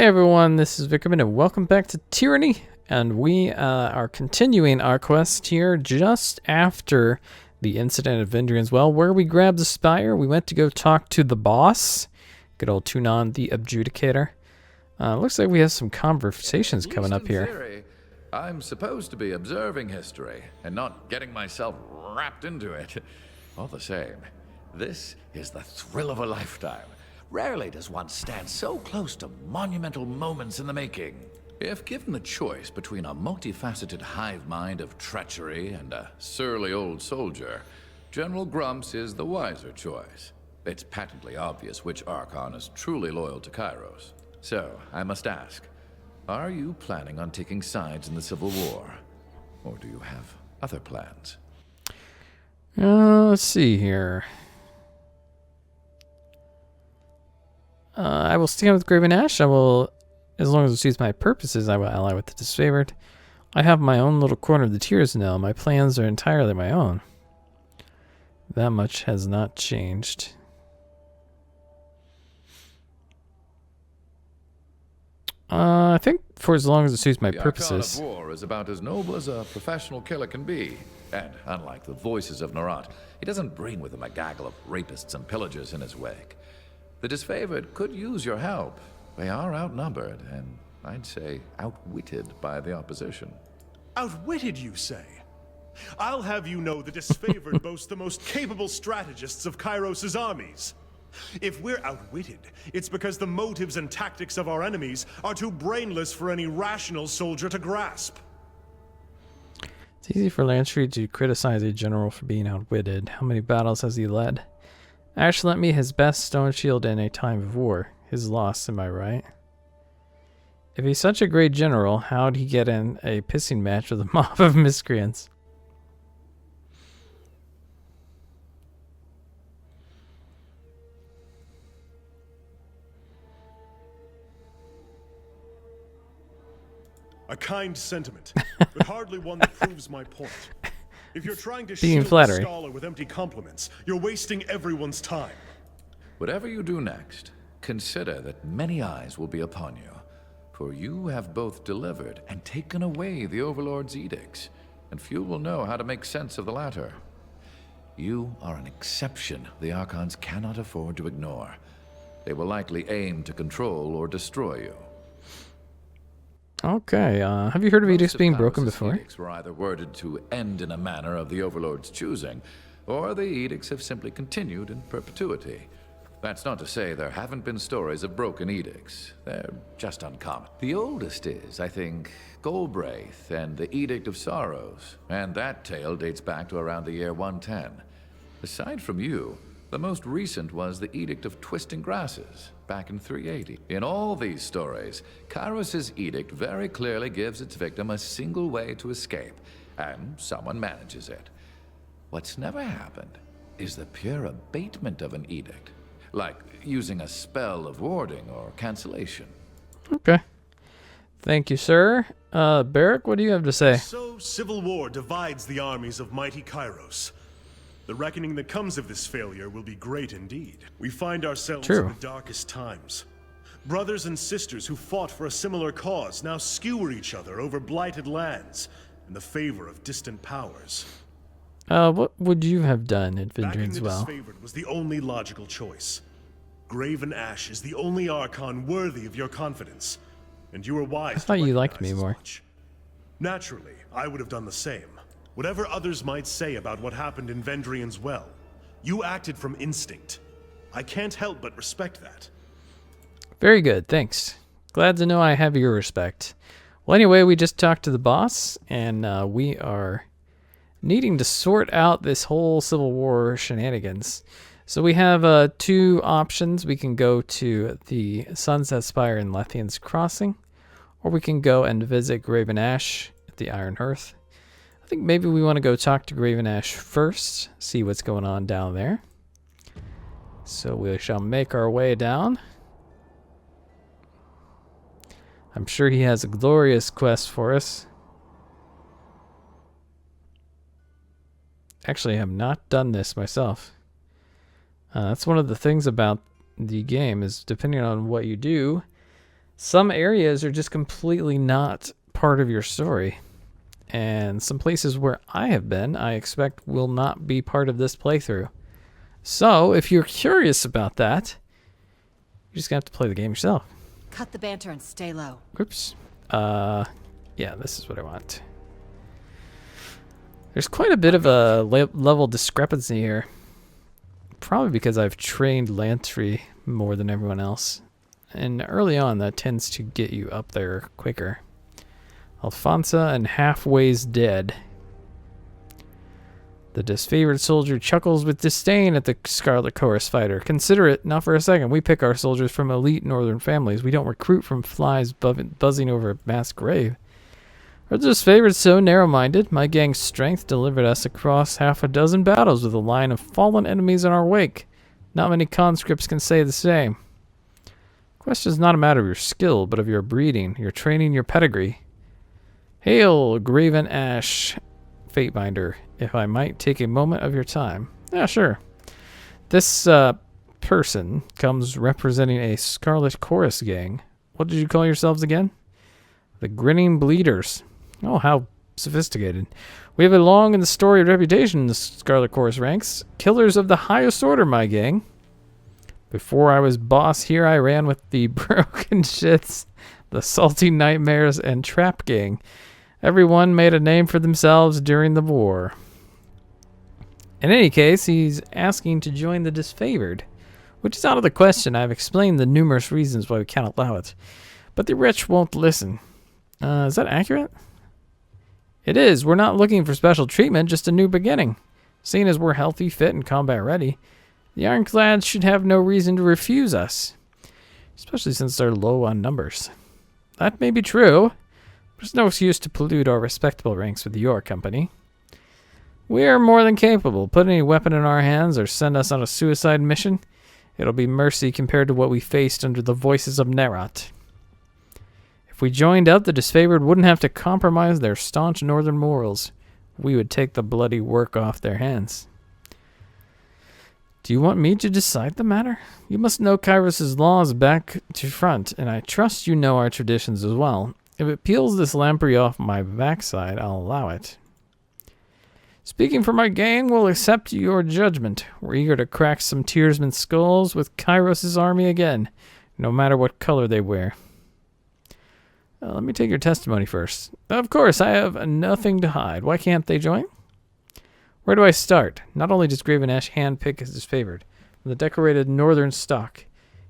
Hey everyone, this is Vickriman and welcome back to Tyranny, and we are continuing our quest here just after the incident at Vendrian's Well, where we grabbed the spire. We went to go talk to the boss, good old Tunon, the Adjudicator. Looks like we have some conversations coming up here. Theory, I'm supposed to be observing history and not getting myself wrapped into it. All the same, this is the thrill of a lifetime. Rarely does one stand so close to monumental moments in the making. If given the choice between a multifaceted hive mind of treachery and a surly old soldier, General Grumps is the wiser choice. It's patently obvious which Archon is truly loyal to Kairos. So, I must ask, are you planning on taking sides in the Civil War? Or do you have other plans? Let's see here. I will stand with Graven Ashe. I will, as long as it suits my purposes, I will ally with the disfavored. I have my own little corner of the tiers now. My plans are entirely my own. That much has not changed. I think for as long as it suits my purposes. The Archon of War is about as noble as a professional killer can be. And unlike the voices of Narat, he doesn't bring with him a gaggle of rapists and pillagers in his wake. The disfavored could use your help. They are outnumbered, and I'd say outwitted by the opposition. Outwitted, you say? I'll have you know the disfavored boast the most capable strategists of Kairos' armies. If we're outwitted, it's because the motives and tactics of our enemies are too brainless for any rational soldier to grasp. It's easy for Lantry to criticize a general for being outwitted. How many battles has he led? Ashe lent me his best stone shield in a time of war. His loss, am I right? If he's such a great general, how'd he get in a pissing match with a mob of miscreants? A kind sentiment, but hardly one that proves my point. If you're trying to Being shield flattery. the scholar with empty compliments, you're wasting everyone's time. Whatever you do next, consider that many eyes will be upon you. For you have both delivered and taken away the Overlord's edicts, and few will know how to make sense of the latter. You are an exception the Archons cannot afford to ignore. They will likely aim to control or destroy you. Okay, have you heard of edicts being broken before? Edicts were either worded to end in a manner of the Overlord's choosing, or the edicts have simply continued in perpetuity. That's not to say there haven't been stories of broken edicts. They're just uncommon. The oldest is, I think, Golbraith and the Edict of Sorrows, and that tale dates back to around the year 110. Aside from you, the most recent was the Edict of Twisting Grasses, back in 380. In all these stories, Kairos' edict very clearly gives its victim a single way to escape, and someone manages it. What's never happened is the pure abatement of an edict, like using a spell of warding or cancellation. Okay. Thank you, sir. Barrack, what do you have to say? So, civil war divides the armies of mighty Kairos. The reckoning that comes of this failure will be great indeed. We find ourselves in the darkest times. Brothers and sisters who fought for a similar cause now skewer each other over blighted lands in the favor of distant powers. What would you have done at Vendrian's Well? Backing the disfavored was the only logical choice. Graven Ashe is the only Archon worthy of your confidence, and you were wise. I thought you liked me more. Naturally, I would have done the same. Whatever others might say about what happened in Vendrian's Well, you acted from instinct. I can't help but respect that. Very good, thanks. Glad to know I have your respect. Well, anyway, we just talked to the boss, and we are needing to sort out this whole Civil War shenanigans. So we have two options. We can go to the Sunset Spire in Lethian's Crossing, or we can go and visit Graven Ashe at the Iron Hearth. I think maybe we want to go talk to Graven Ashe first, see what's going on down there. So we shall make our way down. I'm sure he has a glorious quest for us. Actually, I have not done this myself. That's one of the things about the game, is depending on what you do, Some areas are just completely not part of your story. And some places where I have been, I expect will not be part of this playthrough. So, if you're curious about that, you're just going to have to play the game yourself. Cut the banter and stay low. Oops. Yeah, this is what I want. There's quite a bit of a level discrepancy here. Probably because I've trained Lantry more than everyone else. And early on, that tends to get you up there quicker. Alfonso and Halfway's dead. The disfavored soldier chuckles with disdain at the Scarlet Chorus fighter. Consider it, not for a second. We pick our soldiers from elite northern families. We don't recruit from flies buzzing over a mass grave. Are the disfavored so narrow-minded? My gang's strength delivered us across half a dozen battles with a line of fallen enemies in our wake. Not many conscripts can say the same. The question is not a matter of your skill, but of your breeding, your training, your pedigree. Hail, Graven Ashe, Fatebinder. If I might take a moment of your time. Yeah, sure. This person comes representing a Scarlet Chorus gang. What did you call yourselves again? The Grinning Bleeders. Oh, how sophisticated. We have a long and storied reputation in the Scarlet Chorus ranks. Killers of the highest order, my gang. Before I was boss here, I ran with the Broken Shits, the Salty Nightmares, and Trap Gang. Everyone made a name for themselves during the war. In any case, he's asking to join the disfavored, which is out of the question. I've explained the numerous reasons why we can't allow it. But the rich won't listen. Is that accurate? It is. We're not looking for special treatment, just a new beginning. Seeing as we're healthy, fit, and combat ready, the Ironclads should have no reason to refuse us, especially since they're low on numbers. That may be true. There's no excuse to pollute our respectable ranks with your company. We are more than capable. Put any weapon in our hands or send us on a suicide mission, it'll be mercy compared to what we faced under the voices of Nerat. If we joined up, the disfavored wouldn't have to compromise their staunch northern morals. We would take the bloody work off their hands. Do you want me to decide the matter? You must know Kairos' laws back to front, and I trust you know our traditions as well. If it peels this lamprey off my backside, I'll allow it. Speaking for my gang, we'll accept your judgment. We're eager to crack some Tearsman's skulls with Kairos' army again, no matter what color they wear. Let me take your testimony first. Of course, I have nothing to hide. Why can't they join? Where do I start? Not only does Graven Ashe handpick his disfavored from the decorated northern stock,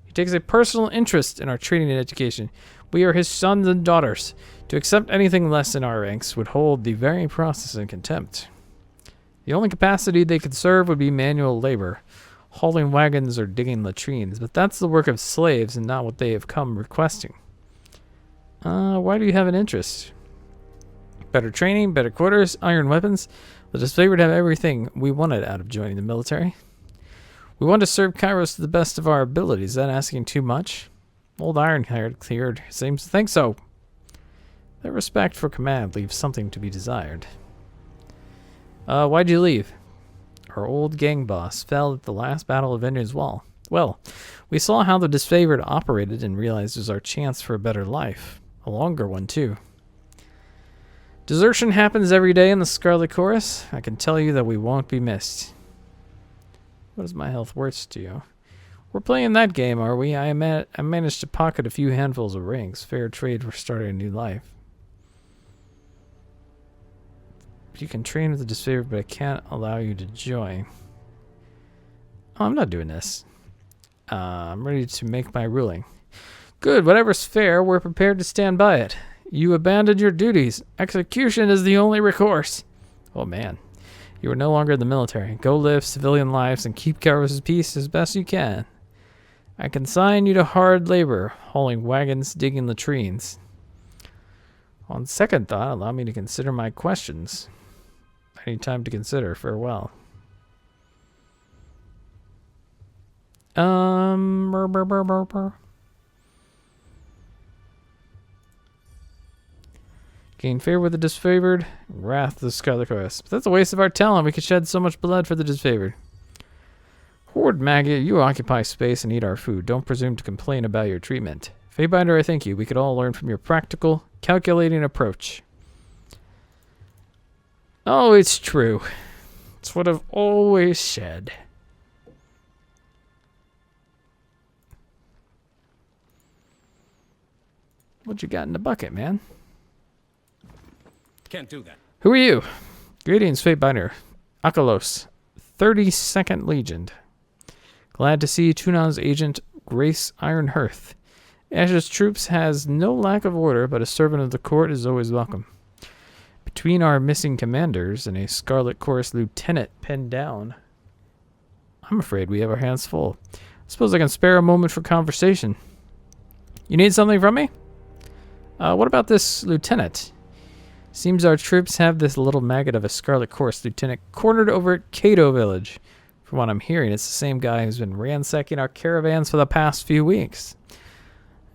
he takes a personal interest in our training and education. We are his sons and daughters. To accept anything less in our ranks would hold the very process in contempt. The only capacity they could serve would be manual labor, hauling wagons or digging latrines, but that's the work of slaves and not what they have come requesting. Why do you have an interest? Better training, better quarters, iron weapons. The disfavored have everything we wanted out of joining the military. We want to serve Kairos to the best of our abilities. Is that asking too much? Old Iron-Cleared seems to think so. Their respect for command leaves something to be desired. Why'd you leave? Our old gang boss fell at the last battle of Indian's Wall. Well, we saw how the disfavored operated and realized it was our chance for a better life. A longer one, too. Desertion happens every day in the Scarlet Chorus. I can tell you that we won't be missed. What is my health worth to you? We're playing that game, are we? I managed to pocket a few handfuls of rings. Fair trade for starting a new life. You can train with the disfavored, but I can't allow you to join. Oh, I'm not doing this. I'm ready to make my ruling. Good, whatever's fair, we're prepared to stand by it. You abandoned your duties. Execution is the only recourse. Oh man, you are no longer in the military. Go live civilian lives and keep Kairos' peace as best you can. I consign you to hard labor, hauling wagons, digging latrines. On second thought, allow me to consider my questions. I need time to consider. Farewell. Gain favor with the disfavored, wrath of the Scarlet Chorus. But that's a waste of our talent. We could shed so much blood for the disfavored. Horde maggot, you occupy space and eat our food. Don't presume to complain about your treatment. Feybinder, I thank you. We could all learn from your practical, calculating approach. Oh, it's true. It's what I've always said. What you got in the bucket, man? Can't do that. Who are you? Greetings, Feybinder. Akalos, 32nd Legion. Glad to see Tunon's agent, Grace Ironhearth. Ashe's troops has no lack of order, but a servant of the court is always welcome. Between our missing commanders and a Scarlet Chorus lieutenant pinned down, I'm afraid we have our hands full. I suppose I can spare a moment for conversation. You need something from me? What about this lieutenant? Seems our troops have this little maggot of a Scarlet Chorus lieutenant cornered over at Cato Village. From what I'm hearing, it's the same guy who's been ransacking our caravans for the past few weeks.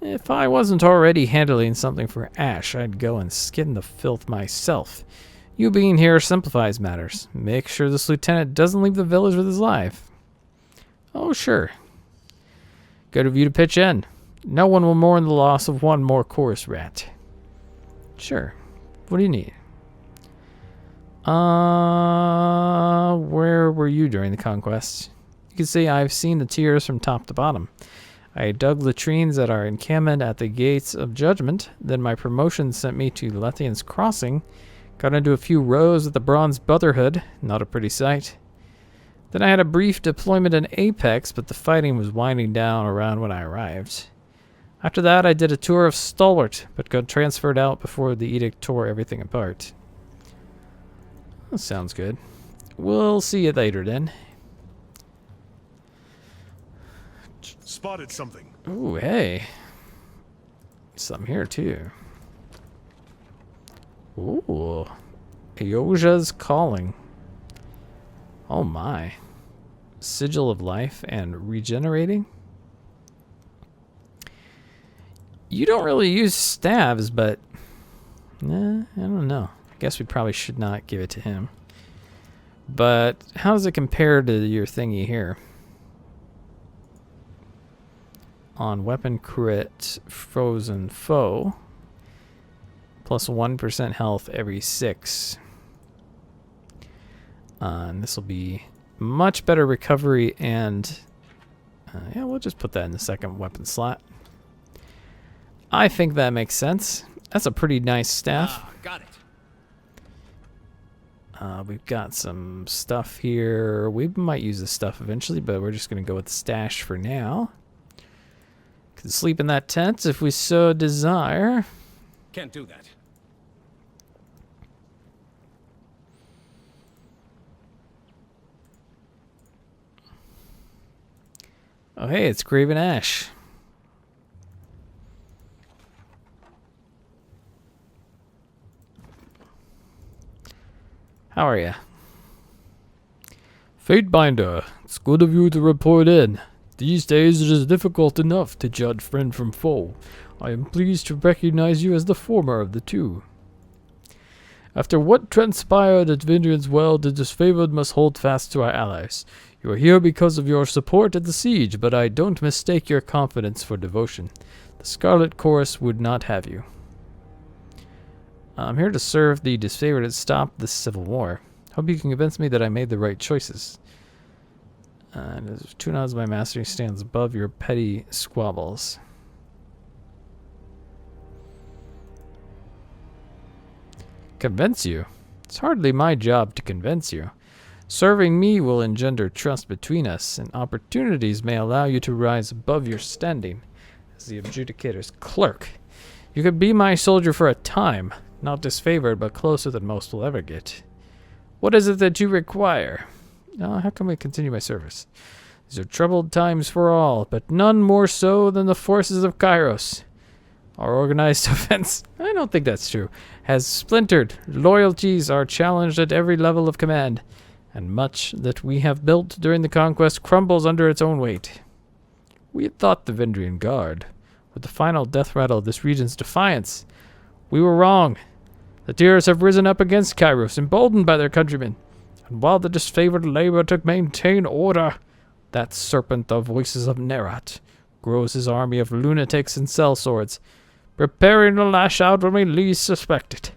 If I wasn't already handling something for Ashe, I'd go and skin the filth myself. You being here simplifies matters. Make sure this lieutenant doesn't leave the village with his life. Oh, sure. Good of you to pitch in. No one will mourn the loss of one more chorus rat. Sure. What do you need? Where were you during the conquest? You can see I've seen the tiers from top to bottom. I dug latrines at our encampment at the Gates of Judgment. Then my promotion sent me to Lethian's Crossing. Got into a few rows at the Bronze Brotherhood. Not a pretty sight. Then I had a brief deployment in Apex, but the fighting was winding down around when I arrived. After that, I did a tour of Stalwart, but got transferred out before the edict tore everything apart. That sounds good. We'll see you later then. Spotted something. Ooh, hey. Some here too. Ooh. Eoja's Calling. Oh my. Sigil of Life and Regenerating? You don't really use staves, but... Nah, I don't know. I guess we probably should not give it to him. But how does it compare to your thingy here? On weapon crit, frozen foe, plus 1% health every 6. And this will be much better recovery and... yeah, we'll just put that in the second weapon slot. I think that makes sense. That's a pretty nice staff. Got it. We've got some stuff here. We might use this stuff eventually, but we're just going to go with the stash for now. Can sleep in that tent if we so desire. Can't do that. Oh, hey, it's Graven Ashe. How are you? Fatebinder, it's good of you to report in. These days it is difficult enough to judge friend from foe. I am pleased to recognize you as the former of the two. After what transpired at Vindrian's Well, the disfavored must hold fast to our allies. You are here because of your support at the siege, but I don't mistake your confidence for devotion. The Scarlet Chorus would not have you. I'm here to serve the disfavored and stop this civil war. Hope you can convince me that I made the right choices. And as Tunon's my master, he stands above your petty squabbles. Convince you? It's hardly my job to convince you. Serving me will engender trust between us, and opportunities may allow you to rise above your standing as the adjudicator's clerk. You could be my soldier for a time, not disfavored, but closer than most will ever get. What is it that you require? How can we continue my service? These are troubled times for all, but none more so than the forces of Kairos. Our organized offense, I don't think that's true, has splintered. Loyalties are challenged at every level of command, and much that we have built during the conquest crumbles under its own weight. We had thought the Vindrian Guard with the final death rattle of this region's defiance. We were wrong. The Tiers have risen up against Kairos, emboldened by their countrymen. And while the disfavored labor to maintain order, that serpent of voices of Nerat, grows his army of lunatics and sellswords, preparing to lash out when we least suspect it.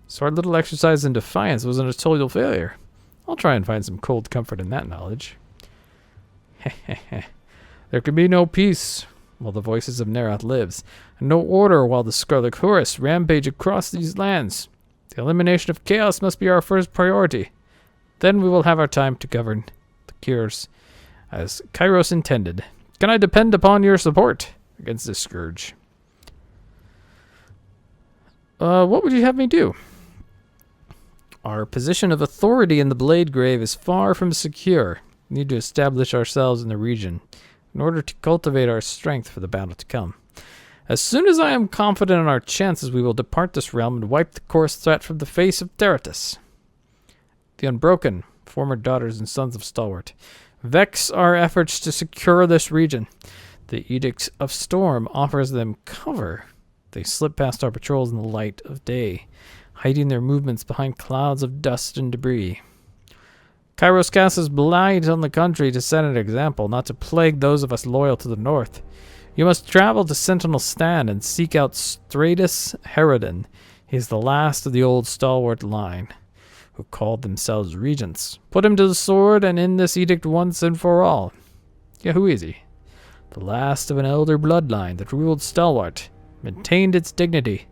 So our little exercise in defiance wasn't a total failure. I'll try and find some cold comfort in that knowledge. There can be no peace while the voices of Nerath lives, and no order while the Scarlet Horus rampage across these lands. The elimination of chaos must be our first priority. Then we will have our time to govern the cures as Kairos intended. Can I depend upon your support against this scourge? What would you have me do? Our position of authority in the Blade Grave is far from secure. We need to establish ourselves in the region in order to cultivate our strength for the battle to come. As soon as I am confident in our chances, we will depart this realm and wipe the Chorus threat from the face of Theratus. The Unbroken, former daughters and sons of Stalwart, vex our efforts to secure this region. The Edict of Storm offers them cover. They slip past our patrols in the light of day, hiding their movements behind clouds of dust and debris. Kairos casts blight on the country to set an example, not to plague those of us loyal to the north. You must travel to Sentinel Stand and seek out Stratus Herodin. He is the last of the old stalwart line, who called themselves regents. Put him to the sword and end this edict once and for all. Yeah, who is he? The last of an elder bloodline that ruled Stalwart, maintained its dignity.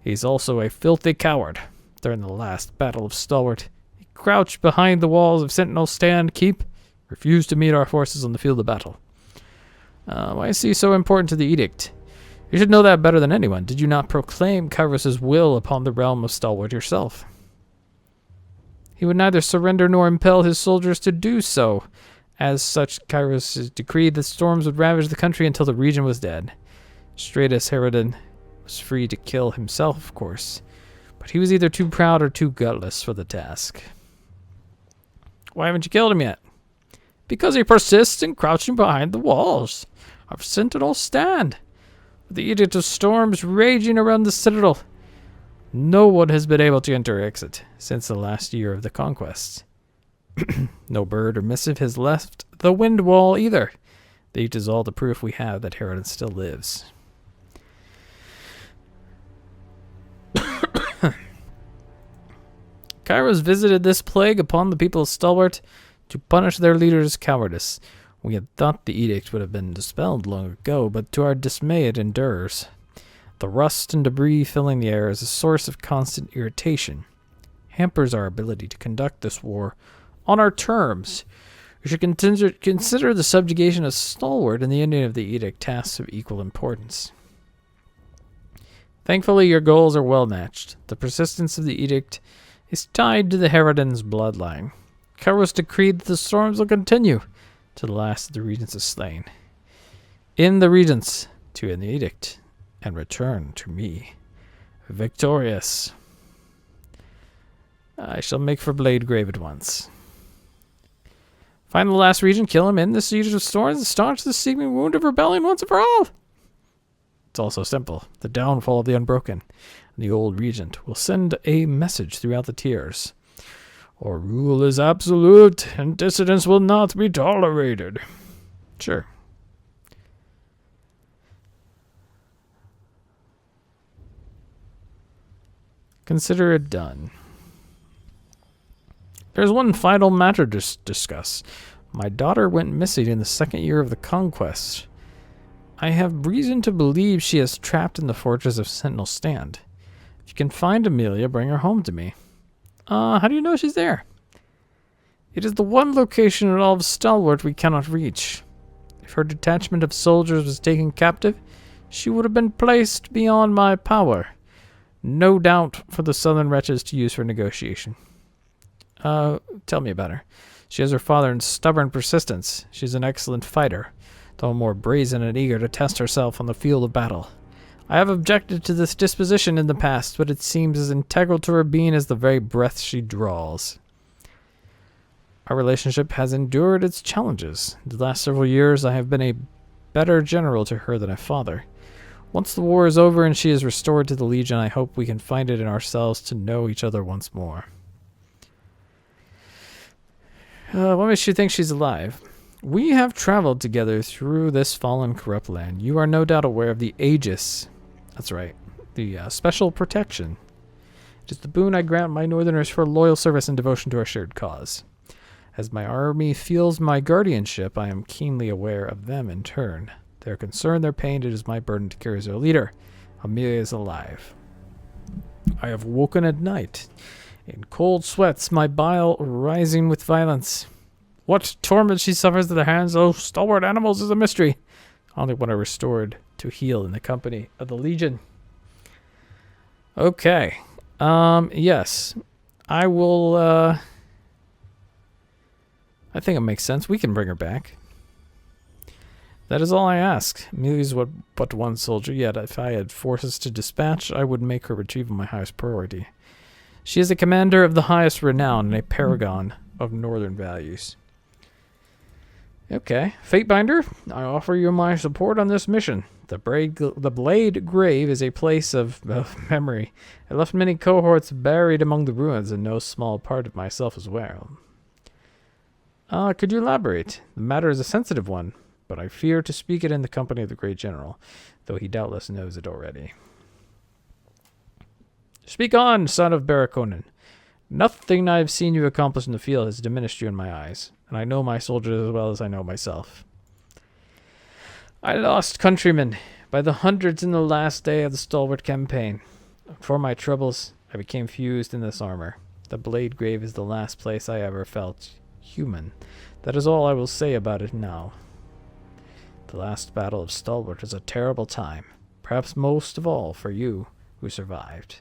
He's also a filthy coward. During the last battle of Stalwart, he crouched behind the walls of Sentinel Stand Keep, refused to meet our forces on the field of battle. Why is he so important to the edict? You should know that better than anyone. Did you not proclaim Kairos' will upon the realm of Stalwart yourself? He would neither surrender nor impel his soldiers to do so. As such, Kairos decreed that storms would ravage the country until the region was dead. Stratus Herodin was free to kill himself, of course, but he was either too proud or too gutless for the task. Why haven't you killed him yet? Because he persists in crouching behind the walls of Sentinel Stand, with the Edict of Storms raging around the citadel. No one has been able to enter or exit since the last year of the conquest. No bird or missive has left the wind wall either. That is all the proof we have that Herodin still lives. Kairos visited this plague upon the people of Stalwart to punish their leader's cowardice. We had thought the edict would have been dispelled long ago, but to our dismay it endures. The rust and debris filling the air is a source of constant irritation. Hampers our ability to conduct this war on our terms. We should consider the subjugation of Stalwart and the ending of the edict tasks of equal importance. Thankfully, your goals are well matched. The persistence of the edict is tied to the Herodin's bloodline. Kairos decreed that the storms will continue till the last of the regents is slain. In the regents to end the edict and return to me, victorious. I shall make for Blade Grave at once. Find the last regent, kill him, end the siege of storms, and staunch the seeming wound of rebellion once and for all. It's also simple. The downfall of the Unbroken. The old regent will send a message throughout the tiers. Our rule is absolute, and dissidence will not be tolerated. Sure. Consider it done. There's one final matter to discuss. My daughter went missing in the second year of the conquest. I have reason to believe she is trapped in the fortress of Sentinel Stand. If you can find Amelia, bring her home to me. How do you know she's there? It is the one location in all of Stalwart we cannot reach. If her detachment of soldiers was taken captive, she would have been placed beyond my power. No doubt for the southern wretches to use for negotiation. Tell me about her. She has her father in stubborn persistence. She's an excellent fighter, though more brazen and eager to test herself on the field of battle. I have objected to this disposition in the past, but it seems as integral to her being as the very breath she draws. Our relationship has endured its challenges. The last several years I have been a better general to her than a father. Once the war is over and she is restored to the Legion, I hope we can find it in ourselves to know each other once more. What makes you think she's alive? We have traveled together through this fallen corrupt land. You are no doubt aware of the Aegis. That's right. The special protection. It is the boon I grant my northerners for loyal service and devotion to our shared cause. As my army feels my guardianship, I am keenly aware of them in turn. Their concern, their pain, it is my burden to carry as their leader. Amelia is alive. I have woken at night, in cold sweats, my bile rising with violence. What torment she suffers at the hands of those stalwart animals is a mystery. Only one are restored to heal in the company of the Legion. Okay. Yes. I will, I think it makes sense. We can bring her back. That is all I ask. Amelia is but one soldier, yet if I had forces to dispatch, I would make her retrieval my highest priority. She is a commander of the highest renown and a paragon of northern values. Okay. Fatebinder, I offer you my support on this mission. The Blade Grave is a place of memory. I left many cohorts buried among the ruins, and no small part of myself as well. Could you elaborate? The matter is a sensitive one, but I fear to speak it in the company of the great general, though he doubtless knows it already. Speak on, son of Barakonin. Nothing I have seen you accomplish in the field has diminished you in my eyes, and I know my soldiers as well as I know myself. I lost countrymen by the hundreds in the last day of the stalwart campaign. For my troubles, I became fused in this armor. The Blade Grave is the last place I ever felt human. That is all I will say about it now. The last battle of Stalwart was a terrible time, perhaps most of all for you who survived.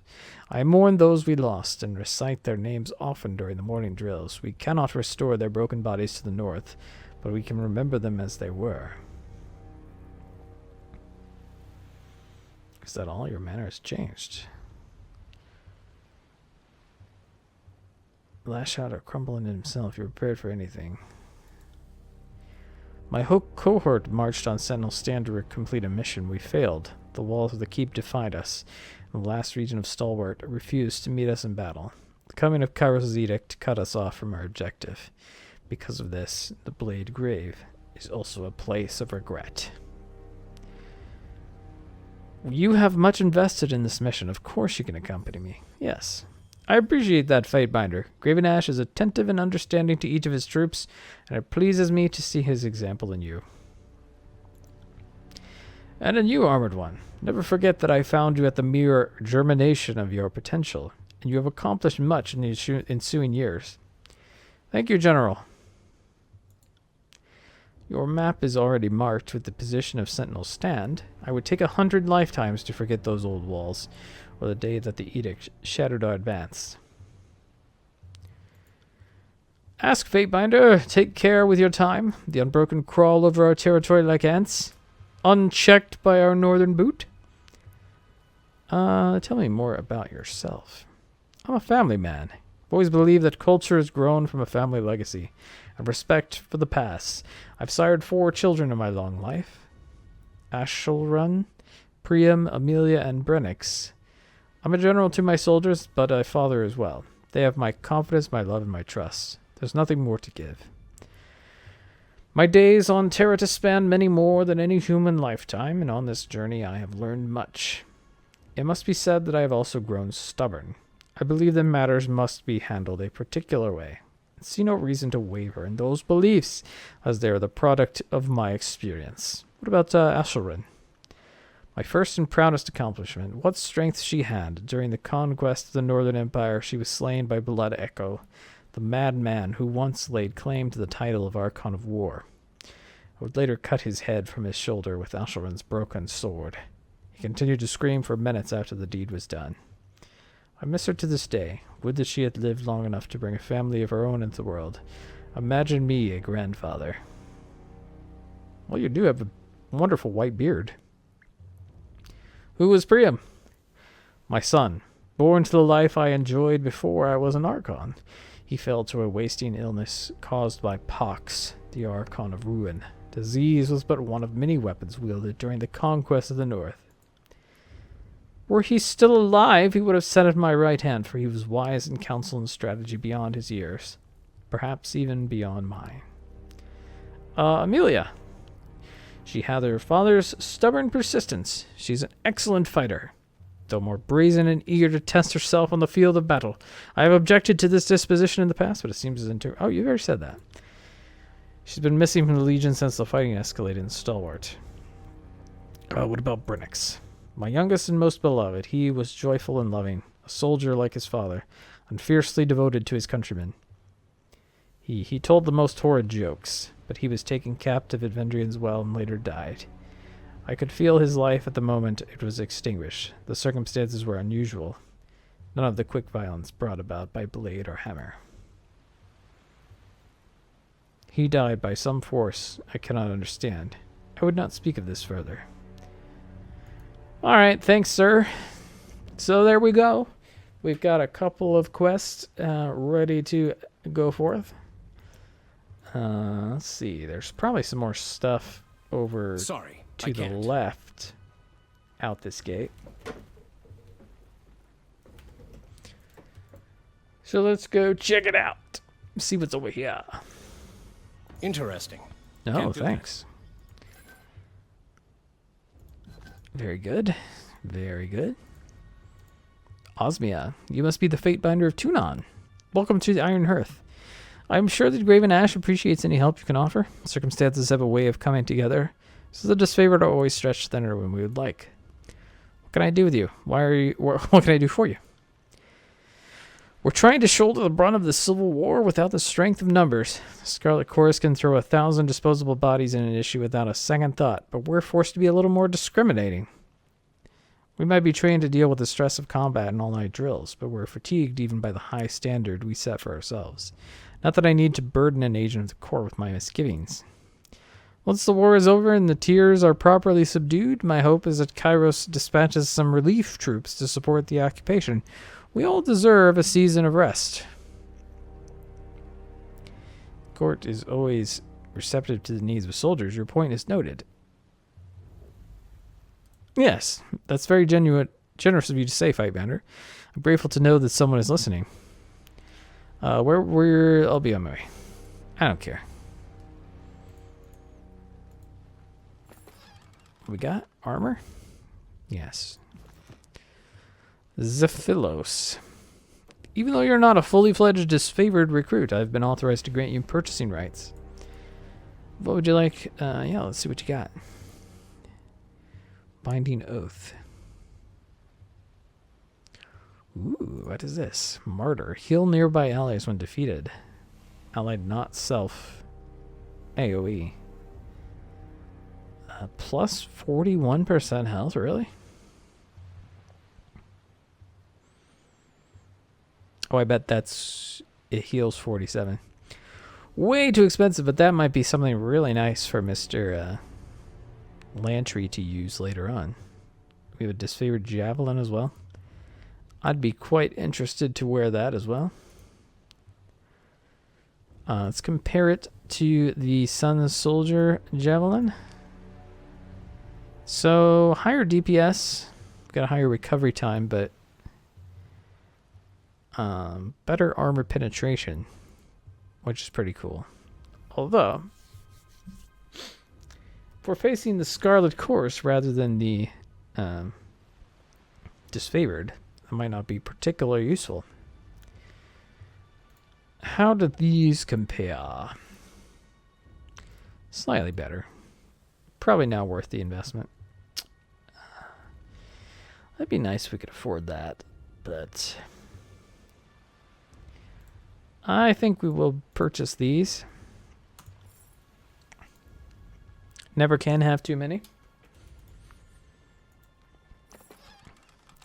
I mourn those we lost and recite their names often during the morning drills. We cannot restore their broken bodies to the north, but we can remember them as they were. Is that all? Your manner has changed. Lash out or crumble in himself. You're prepared for anything. My whole cohort marched on Sentinel Stand to complete a mission. We failed. The walls of the keep defied us. The last region of Stalwart refused to meet us in battle. The coming of Kairos' edict cut us off from our objective. Because of this, the Blade Grave is also a place of regret. You have much invested in this mission. Of course you can accompany me. Yes. I appreciate that, Fatebinder. Graven Ashe is attentive and understanding to each of his troops, and it pleases me to see his example in you. And in you, Armored One. Never forget that I found you at the mere germination of your potential, and you have accomplished much in the ensuing years. Thank you, General. Your map is already marked with the position of Sentinel Stand. I would take 100 lifetimes to forget those old walls, or the day that the edict shattered our advance. Ask Fatebinder, take care with your time. The Unbroken crawl over our territory like ants, unchecked by our northern boot. Tell me more about yourself. I'm a family man. I've always believed that culture has grown from a family legacy and respect for the past. I've sired 4 children in my long life. Ashelrun, Priam, Amelia, and Brennix. I'm a general to my soldiers, but a father as well. They have my confidence, my love, and my trust. There's nothing more to give. My days on Terra span many more than any human lifetime, and on this journey I have learned much. It must be said that I have also grown stubborn. I believe that matters must be handled a particular way. I see no reason to waver in those beliefs, as they are the product of my experience. What about Ashelrun? My first and proudest accomplishment. What strength she had. During the conquest of the Northern Empire, she was slain by Blood Echo, the madman who once laid claim to the title of Archon of War. I would later cut his head from his shoulder with Ashelrun's broken sword. He continued to scream for minutes after the deed was done. I miss her to this day. Would that she had lived long enough to bring a family of her own into the world. Imagine me a grandfather. Well, you do have a wonderful white beard. Who was Priam? My son, born to the life I enjoyed before I was an Archon. He fell to a wasting illness caused by Pox, the Archon of Ruin. Disease was but one of many weapons wielded during the conquest of the North. Were he still alive, he would have sat at my right hand, for he was wise in counsel and strategy beyond his years, perhaps even beyond mine. Amelia. She had her father's stubborn persistence. She's an excellent fighter, though more brazen and eager to test herself on the field of battle. I have objected to this disposition in the past, but it seems as oh, you've already said that. She's been missing from the Legion since the fighting escalated in Stalwart. What about Brennix? My youngest and most beloved. He was joyful and loving, a soldier like his father, and fiercely devoted to his countrymen. He told the most horrid jokes, but he was taken captive at Vendrian's Well and later died. I could feel his life at the moment it was extinguished. The circumstances were unusual. None of the quick violence brought about by blade or hammer. He died by some force I cannot understand. I would not speak of this further. Alright, thanks, sir. So there we go. We've got a couple of quests ready to go forth. Let's see. There's probably some more stuff over to the left out this gate. So let's go check it out. See what's over here. Interesting. Oh, thanks. Very good. Very good. Osmia, you must be the Fatebinder of Tunon. Welcome to the Iron Hearth. I'm sure that Graven Ashe appreciates any help you can offer. Circumstances have a way of coming together, so the disfavored are always stretched thinner when we would like. What can I do with you? What can I do for you? We're trying to shoulder the brunt of the Civil War without the strength of numbers. The Scarlet Chorus can throw 1,000 disposable bodies in an issue without a second thought, but we're forced to be a little more discriminating. We might be trained to deal with the stress of combat and all-night drills, but we're fatigued even by the high standard we set for ourselves. Not that I need to burden an agent of the Corps with my misgivings. Once the war is over and the tiers are properly subdued, my hope is that Kairos dispatches some relief troops to support the occupation. We all deserve a season of rest. Court is always receptive to the needs of soldiers. Your point is noted. Yes, that's very generous of you to say, Fightbounder. I'm grateful to know that someone is listening. I'll be on my way. I don't care. We got armor? Yes. Zephilos. Even though you're not a fully fledged disfavored recruit, I've been authorized to grant you purchasing rights. What would you like? Yeah, let's see what you got. Binding Oath. Ooh, what is this? Martyr. Heal nearby allies when defeated. Allied not self. AoE. Plus 41% health, really? Oh, I bet it heals 47. Way too expensive, but that might be something really nice for Mr. Lantry to use later on. We have a disfavored javelin as well. I'd be quite interested to wear that as well. Let's compare it to the Sun Soldier javelin. So, higher DPS, got a higher recovery time, but better armor penetration, which is pretty cool. Although, if we're facing the Scarlet Chorus rather than the disfavored, that might not be particularly useful. How do these compare? Slightly better. Probably not worth the investment. That'd be nice if we could afford that, but I think we will purchase these. Never can have too many.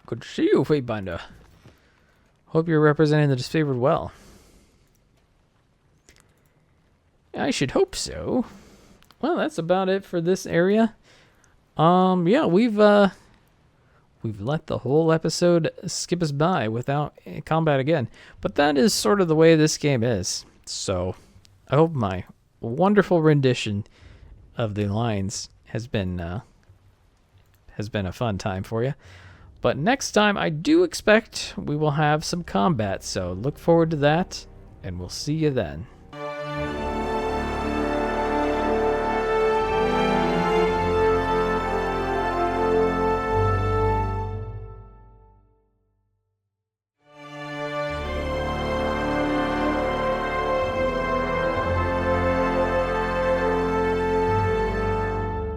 Good to see you, Fatebinder. Hope you're representing the disfavored well. I should hope so. Well, that's about it for this area. Yeah, we've let the whole episode skip us by without combat again. But that is sort of the way this game is. So, I hope my wonderful rendition of the lines has been a fun time for you. But next time, I do expect we will have some combat. So, look forward to that, and we'll see you then.